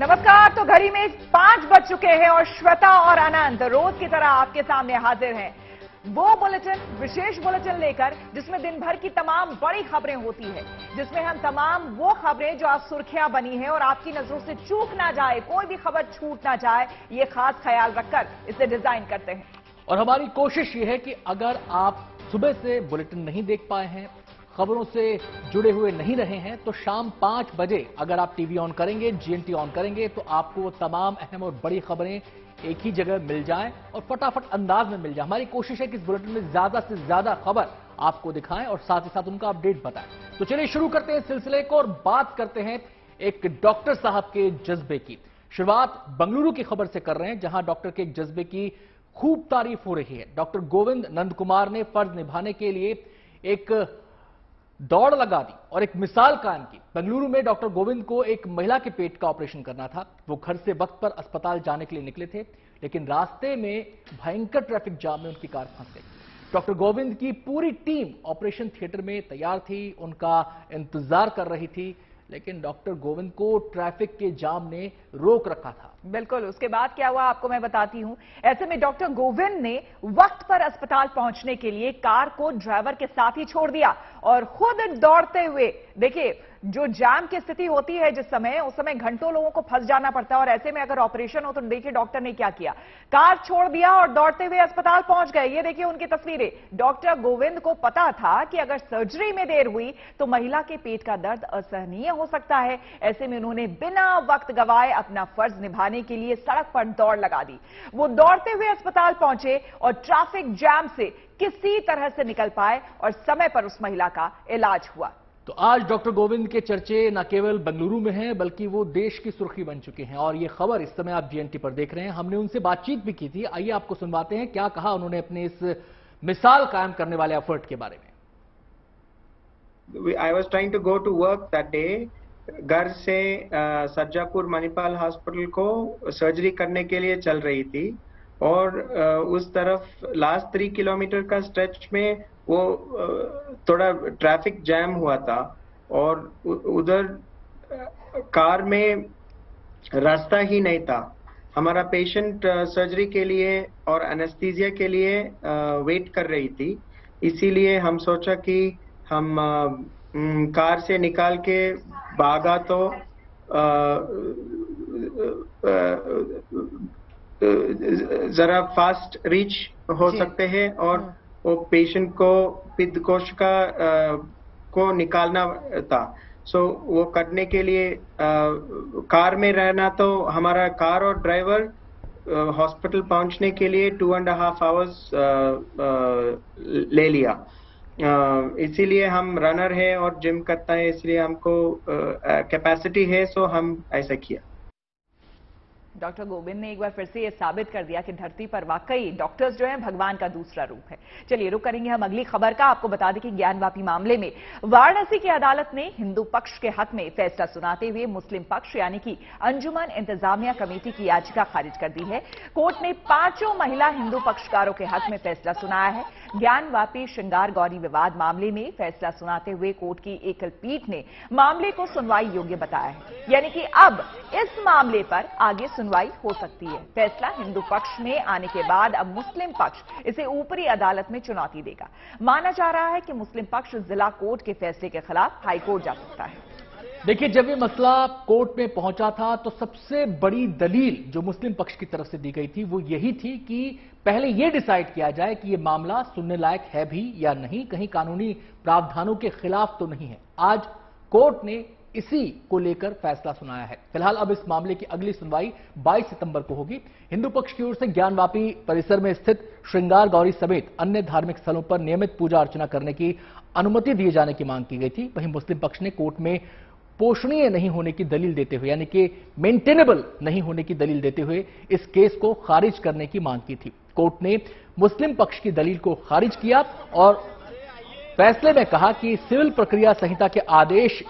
नमस्कार। तो घड़ी में 5 बज चुके हैं और श्वेता और अनंत रोज की तरह आपके सामने हाजिर हैं। वो बुलेटिन, विशेष बुलेटिन लेकर जिसमें दिन भर की तमाम बड़ी खबरें होती है, जिसमें हम तमाम वो खबरें जो आज सुर्खियां बनी हैं और आपकी नजरों से चूक ना जाए, कोई भी खबर छूट ना जाए, ये खास ख्याल रखकर इसे डिजाइन करते हैं। और हमारी कोशिश ये है कि अगर आप सुबह से बुलेटिन नहीं देख पाए हैं, खबरों से जुड़े हुए नहीं रहे हैं, तो शाम 5 बजे अगर आप टीवी ऑन करेंगे, जीएनटी ऑन करेंगे, तो आपको वो तमाम अहम और बड़ी खबरें एक ही जगह मिल जाएं और फटाफट अंदाज में मिल जाए। हमारी कोशिश है कि इस बुलेटिन में ज्यादा से ज्यादा खबर आपको दिखाएं और साथ ही साथ उनका अपडेट बताएं। तो चलिए शुरू करते हैं सिलसिले को और बात करते हैं एक डॉक्टर साहब के जज्बे की। शुरुआत बंगलुरु की खबर से कर रहे हैं, जहां डॉक्टर के जज्बे की खूब तारीफ हो रही है। डॉक्टर गोविंद नंद कुमार ने फर्ज निभाने के लिए एक दौड़ लगा दी और एक मिसाल कायम की। बेंगलुरु में डॉक्टर गोविंद को एक महिला के पेट का ऑपरेशन करना था। वो घर से वक्त पर अस्पताल जाने के लिए निकले थे, लेकिन रास्ते में भयंकर ट्रैफिक जाम में उनकी कार फंस गई। डॉक्टर गोविंद की पूरी टीम ऑपरेशन थिएटर में तैयार थी, उनका इंतजार कर रही थी, लेकिन डॉक्टर गोविंद को ट्रैफिक के जाम ने रोक रखा था। बिल्कुल, उसके बाद क्या हुआ आपको मैं बताती हूं। ऐसे में डॉक्टर गोविंद ने वक्त पर अस्पताल पहुंचने के लिए कार को ड्राइवर के साथ ही छोड़ दिया और खुद दौड़ते हुए, देखिए जो जाम की स्थिति होती है जिस समय, उस समय घंटों लोगों को फंस जाना पड़ता है और ऐसे में अगर ऑपरेशन हो तो देखिए डॉक्टर ने क्या किया, कार छोड़ दिया और दौड़ते हुए अस्पताल पहुंच गए। ये देखिए उनकी तस्वीरें। डॉक्टर गोविंद को पता था कि अगर सर्जरी में देर हुई तो महिला के पेट का दर्द असहनीय हो सकता है। ऐसे में उन्होंने बिना वक्त गवाए अपना फर्ज निभाने के लिए सड़क पर दौड़ लगा दी। वो दौड़ते हुए अस्पताल पहुंचे और ट्रैफिक जैम से किसी तरह से निकल पाए और समय पर उस महिला का इलाज हुआ। तो आज डॉक्टर गोविंद के चर्चे न केवल बेंगलुरु में हैं, बल्कि वो देश की सुर्खी बन चुके हैं। और ये खबर इस समय आप जीएनटी पर देख रहे हैं। हमने उनसे बातचीत भी की थी, आइए आपको सुनवाते हैं क्या कहा उन्होंने अपने इस मिसाल कायम करने वाले एफर्ट के बारे में। I was trying to go to work that day. घर से सरजापुर मणिपाल हॉस्पिटल को सर्जरी करने के लिए चल रही थी और उस तरफ लास्ट 3 किलोमीटर का स्ट्रेच में वो थोड़ा ट्रैफिक जैम हुआ था और उधर कार में रास्ता ही नहीं था। हमारा पेशेंट सर्जरी के लिए और एनेस्थीसिया के लिए वेट कर रही थी, इसीलिए हम सोचा कि हम कार से निकाल के भागा तो जरा फास्ट रीच हो सकते हैं और वो पेशेंट को पित्तकोशिका को निकालना था। सो वो करने के लिए कार में रहना, तो हमारा कार और ड्राइवर हॉस्पिटल पहुंचने के लिए 2.5 आवर्स ले लिया। इसीलिए हम रनर है और जिम करता है, इसलिए हमको कैपेसिटी है, सो हम ऐसा किया। डॉक्टर गोविंद ने एक बार फिर से यह साबित कर दिया कि धरती पर वाकई डॉक्टर्स जो हैं भगवान का दूसरा रूप है। चलिए रुक करेंगे हम अगली खबर का। आपको बता दें कि ज्ञानवापी मामले में वाराणसी की अदालत ने हिंदू पक्ष के हक में फैसला सुनाते हुए मुस्लिम पक्ष यानी कि अंजुमन इंतजामिया कमेटी की याचिका खारिज कर दी है। कोर्ट ने 5 महिला हिंदू पक्षकारों के हक में फैसला सुनाया है। ज्ञानवापी श्रृंगार गौरी विवाद मामले में फैसला सुनाते हुए कोर्ट की एकल पीठ ने मामले को सुनवाई योग्य बताया है, यानी कि अब इस मामले पर आगे सुनवाई हो सकती है। फैसला हिंदू पक्ष में आने के बाद अब मुस्लिम पक्ष इसे ऊपरी अदालत में चुनौती देगा। माना जा रहा है कि मुस्लिम पक्ष जिला कोर्ट के फैसले के खिलाफ हाईकोर्ट जा सकता है। देखिए, जब ये मसला कोर्ट में पहुंचा था तो सबसे बड़ी दलील जो मुस्लिम पक्ष की तरफ से दी गई थी वो यही थी कि पहले यह डिसाइड किया जाए कि यह मामला सुनने लायक है भी या नहीं, कहीं कानूनी प्रावधानों के खिलाफ तो नहीं है। आज कोर्ट ने इसी को लेकर फैसला सुनाया है। फिलहाल अब इस मामले की अगली सुनवाई 22 सितंबर को होगी। हिंदू पक्ष की ओर से ज्ञानवापी परिसर में स्थित श्रृंगार गौरी समेत अन्य धार्मिक स्थलों पर नियमित पूजा अर्चना करने की अनुमति दिए जाने की मांग की गई थी। वहीं मुस्लिम पक्ष ने कोर्ट में पोषणीय नहीं होने की दलील देते हुए, यानी कि मेंटेनेबल नहीं होने की दलील देते हुए इस केस को खारिज करने की मांग की थी। कोर्ट ने मुस्लिम पक्ष की दलील को खारिज किया और फैसले में कहा कि सिविल प्रक्रिया संहिता के आदेश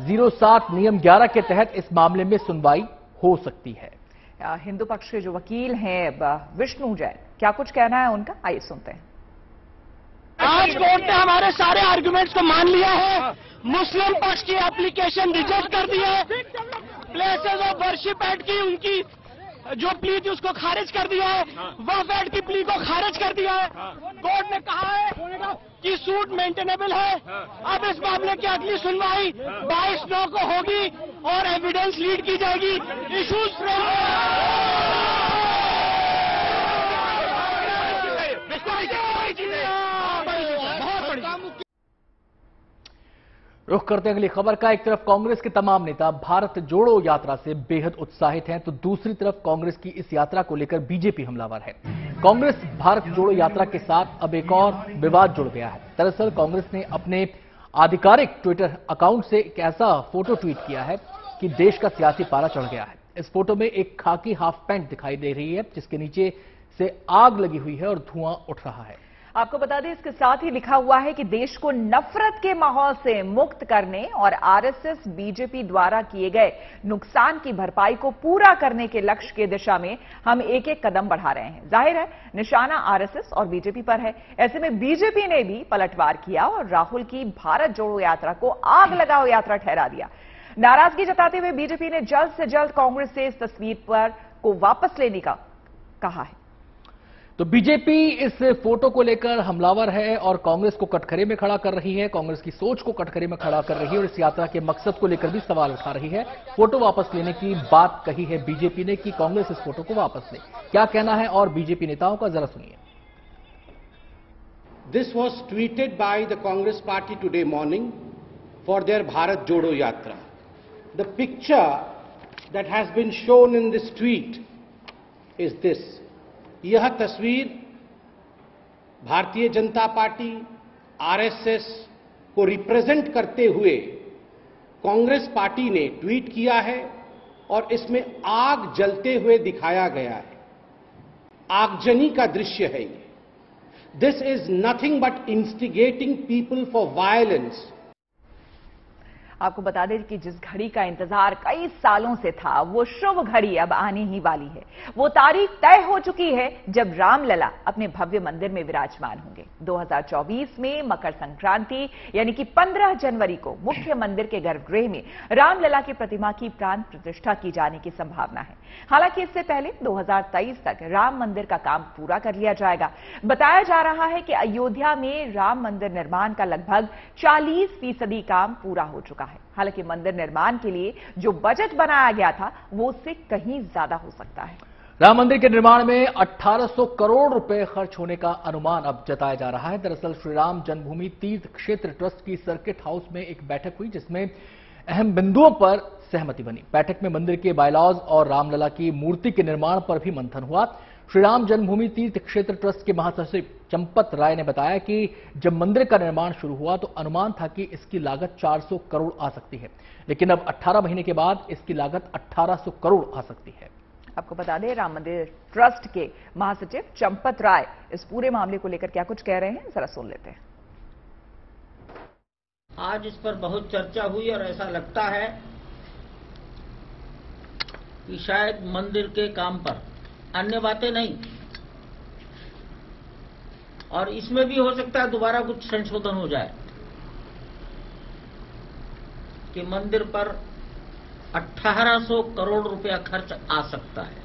07 नियम 11 के तहत इस मामले में सुनवाई हो सकती है। हिंदू पक्ष के जो वकील हैं विष्णु जैन, क्या कुछ कहना है उनका, आइए सुनते हैं। आज कोर्ट ने हमारे सारे आर्गुमेंट्स को मान लिया है, मुस्लिम पक्ष की एप्लीकेशन रिजेक्ट कर दी है। प्लेसेस ऑफ वर्शिप एक्ट की उनकी जो प्ली थी उसको खारिज कर दिया है, वक्फ एक्ट की प्ली को खारिज कर दिया है। कोर्ट ने कहा है कि सूट मेंटेनेबल है। अब इस मामले की अगली सुनवाई 22/9 को होगी और एविडेंस लीड की जाएगी। इशूज रुख करते हैं अगली खबर का। एक तरफ कांग्रेस के तमाम नेता भारत जोड़ो यात्रा से बेहद उत्साहित हैं, तो दूसरी तरफ कांग्रेस की इस यात्रा को लेकर बीजेपी हमलावर है। कांग्रेस भारत जोड़ो यात्रा के साथ अब एक और विवाद जुड़ गया है। दरअसल कांग्रेस ने अपने आधिकारिक ट्विटर अकाउंट से एक ऐसा फोटो ट्वीट किया है कि देश का सियासी पारा चढ़ गया है। इस फोटो में एक खाकी हाफ पैंट दिखाई दे रही है, जिसके नीचे से आग लगी हुई है और धुआं उठ रहा है। आपको बता दें, इसके साथ ही लिखा हुआ है कि देश को नफरत के माहौल से मुक्त करने और आरएसएस बीजेपी द्वारा किए गए नुकसान की भरपाई को पूरा करने के लक्ष्य की दिशा में हम एक एक कदम बढ़ा रहे हैं। जाहिर है निशाना आरएसएस और बीजेपी पर है। ऐसे में बीजेपी ने भी पलटवार किया और राहुल की भारत जोड़ो यात्रा को आग लगाओ यात्रा ठहरा दिया। नाराजगी जताते हुए बीजेपी ने जल्द से जल्द कांग्रेस से इस तस्वीर को वापस लेने का कहा है। तो बीजेपी इस फोटो को लेकर हमलावर है और कांग्रेस को कटघरे में खड़ा कर रही है, कांग्रेस की सोच को कटघरे में खड़ा कर रही है और इस यात्रा के मकसद को लेकर भी सवाल उठा रही है। फोटो वापस लेने की बात कही है बीजेपी ने कि कांग्रेस इस फोटो को वापस ले। क्या कहना है और बीजेपी नेताओं का, जरा सुनिए। This was tweeted by the Congress party today morning for their Bharat Jodo Yatra. The picture that has been shown in this tweet is this. यह तस्वीर भारतीय जनता पार्टी आरएसएस को रिप्रेजेंट करते हुए कांग्रेस पार्टी ने ट्वीट किया है और इसमें आग जलते हुए दिखाया गया है। आगजनी का दृश्य है ये। This is nothing but instigating people for violence. आपको बता दें कि जिस घड़ी का इंतजार कई सालों से था, वो शुभ घड़ी अब आने ही वाली है। वो तारीख तय हो चुकी है जब रामलला अपने भव्य मंदिर में विराजमान होंगे। 2024 में मकर संक्रांति यानी कि 15 जनवरी को मुख्य मंदिर के गर्भगृह में रामलला की प्रतिमा की प्राण प्रतिष्ठा की जाने की संभावना है। हालांकि इससे पहले 2023 तक राम मंदिर का काम पूरा कर लिया जाएगा। बताया जा रहा है कि अयोध्या में राम मंदिर निर्माण का लगभग 40% काम पूरा हो चुका है। हालांकि मंदिर निर्माण के लिए जो बजट बनाया गया था वो उससे कहीं ज्यादा हो सकता है। राम मंदिर के निर्माण में 1800 करोड़ रुपए खर्च होने का अनुमान अब जताया जा रहा है। दरअसल श्री राम जन्मभूमि तीर्थ क्षेत्र ट्रस्ट की सर्किट हाउस में एक बैठक हुई, जिसमें अहम बिंदुओं पर सहमति बनी। बैठक में मंदिर के बायलॉज और रामलला की मूर्ति के निर्माण पर भी मंथन हुआ। श्री राम जन्मभूमि तीर्थ क्षेत्र ट्रस्ट के महासचिव चंपत राय ने बताया कि जब मंदिर का निर्माण शुरू हुआ तो अनुमान था कि इसकी लागत 400 करोड़ आ सकती है, लेकिन अब 18 महीने के बाद इसकी लागत 1800 करोड़ आ सकती है। आपको बता दें, राम मंदिर ट्रस्ट के महासचिव चंपत राय इस पूरे मामले को लेकर क्या कुछ कह रहे हैं, जरा सुन लेते हैं। आज इस पर बहुत चर्चा हुई और ऐसा लगता है कि शायद मंदिर के काम पर, अन्य बातें नहीं, और इसमें भी हो सकता है दोबारा कुछ संशोधन हो जाए कि मंदिर पर 1800 करोड़ रुपया खर्च आ सकता है।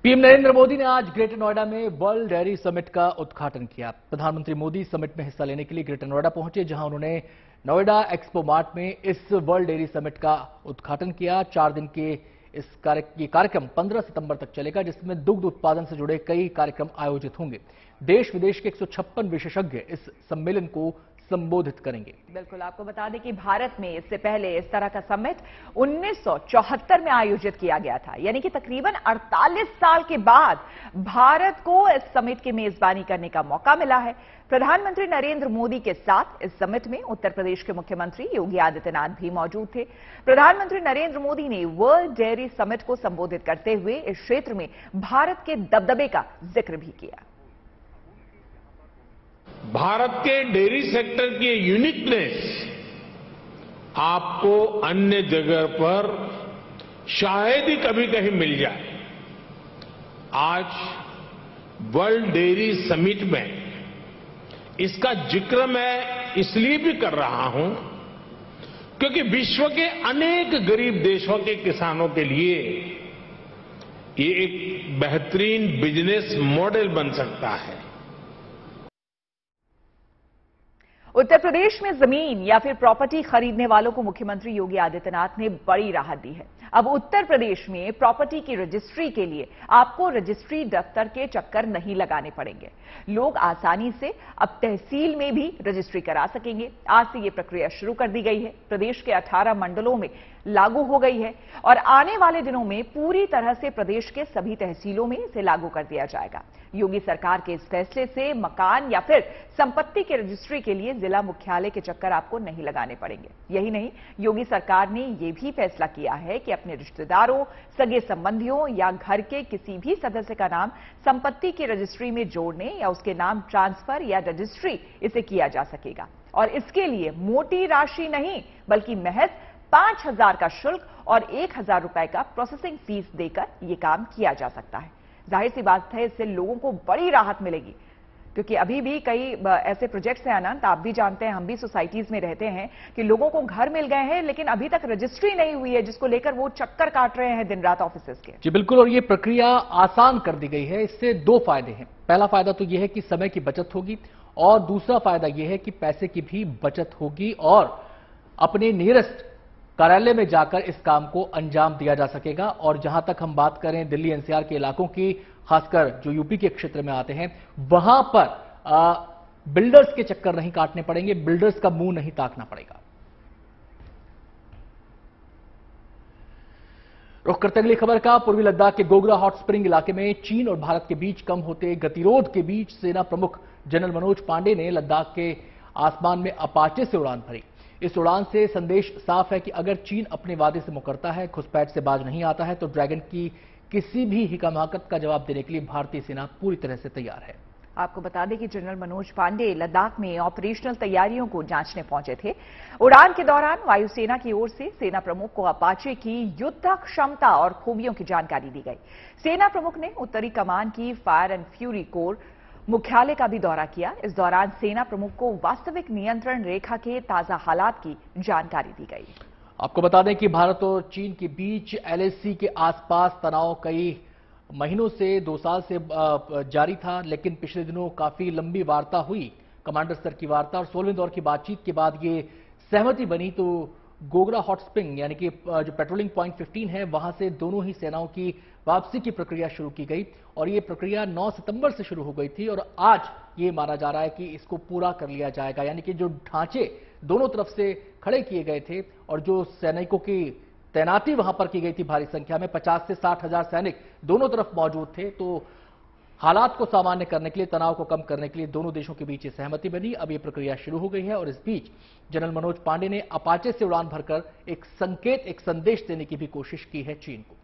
पीएम नरेंद्र मोदी ने आज ग्रेटर नोएडा में वर्ल्ड डेयरी समिट का उद्घाटन किया। प्रधानमंत्री मोदी समिट में हिस्सा लेने के लिए ग्रेटर नोएडा पहुंचे, जहां उन्होंने नोएडा एक्सपो मार्ट में इस वर्ल्ड डेयरी समिट का उद्घाटन किया। 4 दिन के ये कार्यक्रम 15 सितंबर तक चलेगा, जिसमें दुग्ध उत्पादन से जुड़े कई कार्यक्रम आयोजित होंगे। देश विदेश के 156 विशेषज्ञ इस सम्मेलन को संबोधित करेंगे। बिल्कुल, आपको बता दें कि भारत में इससे पहले इस तरह का समिट 1974 में आयोजित किया गया था, यानी कि तकरीबन 48 साल के बाद भारत को इस समिट की मेजबानी करने का मौका मिला है। प्रधानमंत्री नरेंद्र मोदी के साथ इस समिट में उत्तर प्रदेश के मुख्यमंत्री योगी आदित्यनाथ भी मौजूद थे। प्रधानमंत्री नरेंद्र मोदी ने वर्ल्ड डेयरी समिट को संबोधित करते हुए इस क्षेत्र में भारत के दबदबे का जिक्र भी किया। भारत के डेयरी सेक्टर की यूनिकनेस आपको अन्य जगह पर शायद ही कभी कहीं मिल जाए। आज वर्ल्ड डेयरी समिट में इसका जिक्र मैं इसलिए भी कर रहा हूं क्योंकि विश्व के अनेक गरीब देशों के किसानों के लिए ये एक बेहतरीन बिजनेस मॉडल बन सकता है। उत्तर प्रदेश में जमीन या फिर प्रॉपर्टी खरीदने वालों को मुख्यमंत्री योगी आदित्यनाथ ने बड़ी राहत दी है। अब उत्तर प्रदेश में प्रॉपर्टी की रजिस्ट्री के लिए आपको रजिस्ट्री दफ्तर के चक्कर नहीं लगाने पड़ेंगे। लोग आसानी से अब तहसील में भी रजिस्ट्री करा सकेंगे। आज से यह प्रक्रिया शुरू कर दी गई है। प्रदेश के 18 मंडलों में लागू हो गई है और आने वाले दिनों में पूरी तरह से प्रदेश के सभी तहसीलों में इसे लागू कर दिया जाएगा। योगी सरकार के इस फैसले से मकान या फिर संपत्ति के रजिस्ट्री के लिए जिला मुख्यालय के चक्कर आपको नहीं लगाने पड़ेंगे। यही नहीं, योगी सरकार ने यह भी फैसला किया है कि अपने रिश्तेदारों, सगे संबंधियों या घर के किसी भी सदस्य का नाम संपत्ति की रजिस्ट्री में जोड़ने या उसके नाम ट्रांसफर या रजिस्ट्री इसे किया जा सकेगा। और इसके लिए मोटी राशि नहीं बल्कि महज 5,000 का शुल्क और 1,000 रुपए का प्रोसेसिंग फीस देकर यह काम किया जा सकता है। जाहिर सी बात है, इससे लोगों को बड़ी राहत मिलेगी, क्योंकि अभी भी कई ऐसे प्रोजेक्ट्स हैं अनंत, आप भी जानते हैं, हम भी सोसाइटीज में रहते हैं कि लोगों को घर मिल गए हैं लेकिन अभी तक रजिस्ट्री नहीं हुई है, जिसको लेकर वो चक्कर काट रहे हैं दिन रात ऑफिस के। जी बिल्कुल, और ये प्रक्रिया आसान कर दी गई है। इससे दो फायदे हैं। पहला फायदा तो यह है कि समय की बचत होगी और दूसरा फायदा यह है कि पैसे की भी बचत होगी और अपने नियरेस्ट कार्यालय में जाकर इस काम को अंजाम दिया जा सकेगा। और जहां तक हम बात करें दिल्ली एनसीआर के इलाकों की, खासकर जो यूपी के क्षेत्र में आते हैं, वहां पर बिल्डर्स के चक्कर नहीं काटने पड़ेंगे, बिल्डर्स का मुंह नहीं ताकना पड़ेगा। रुख करते अगली खबर का। पूर्वी लद्दाख के गोगरा हॉट स्प्रिंग इलाके में चीन और भारत के बीच कम होते गतिरोध के बीच सेना प्रमुख जनरल मनोज पांडे ने लद्दाख के आसमान में अपाचे से उड़ान भरी। इस उड़ान से संदेश साफ है कि अगर चीन अपने वादे से मुकरता है, घुसपैठ से बाज नहीं आता है, तो ड्रैगन की किसी भी हिकामहाकत का जवाब देने के लिए भारतीय सेना पूरी तरह से तैयार है। आपको बता दें कि जनरल मनोज पांडे लद्दाख में ऑपरेशनल तैयारियों को जांचने पहुंचे थे। उड़ान के दौरान वायुसेना की ओर से सेना प्रमुख को अपाचे की युद्ध क्षमता और खूबियों की जानकारी दी गई। सेना प्रमुख ने उत्तरी कमान की फायर एंड फ्यूरी कोर मुख्यालय का भी दौरा किया। इस दौरान सेना प्रमुख को वास्तविक नियंत्रण रेखा के ताजा हालात की जानकारी दी गई। आपको बता दें कि भारत और चीन के बीच एलएसी के आसपास तनाव कई महीनों से, 2 साल से जारी था, लेकिन पिछले दिनों काफी लंबी वार्ता हुई, कमांडर स्तर की वार्ता, और 16वें दौर की बातचीत के बाद ये सहमति बनी। तो गोगरा हॉट स्प्रिंग यानी कि जो पेट्रोलिंग पॉइंट 15 है, वहां से दोनों ही सेनाओं की वापसी की प्रक्रिया शुरू की गई और ये प्रक्रिया 9 सितंबर से शुरू हो गई थी और आज ये माना जा रहा है कि इसको पूरा कर लिया जाएगा। यानी कि जो ढांचे दोनों तरफ से खड़े किए गए थे और जो सैनिकों की तैनाती वहां पर की गई थी भारी संख्या में, 50 से 60 हजार सैनिक दोनों तरफ मौजूद थे, तो हालात को सामान्य करने के लिए, तनाव को कम करने के लिए दोनों देशों के बीच सहमति बनी। अब यह प्रक्रिया शुरू हो गई है और इस बीच जनरल मनोज पांडे ने अपाचे से उड़ान भरकर एक संकेत, एक संदेश देने की भी कोशिश की है चीन को।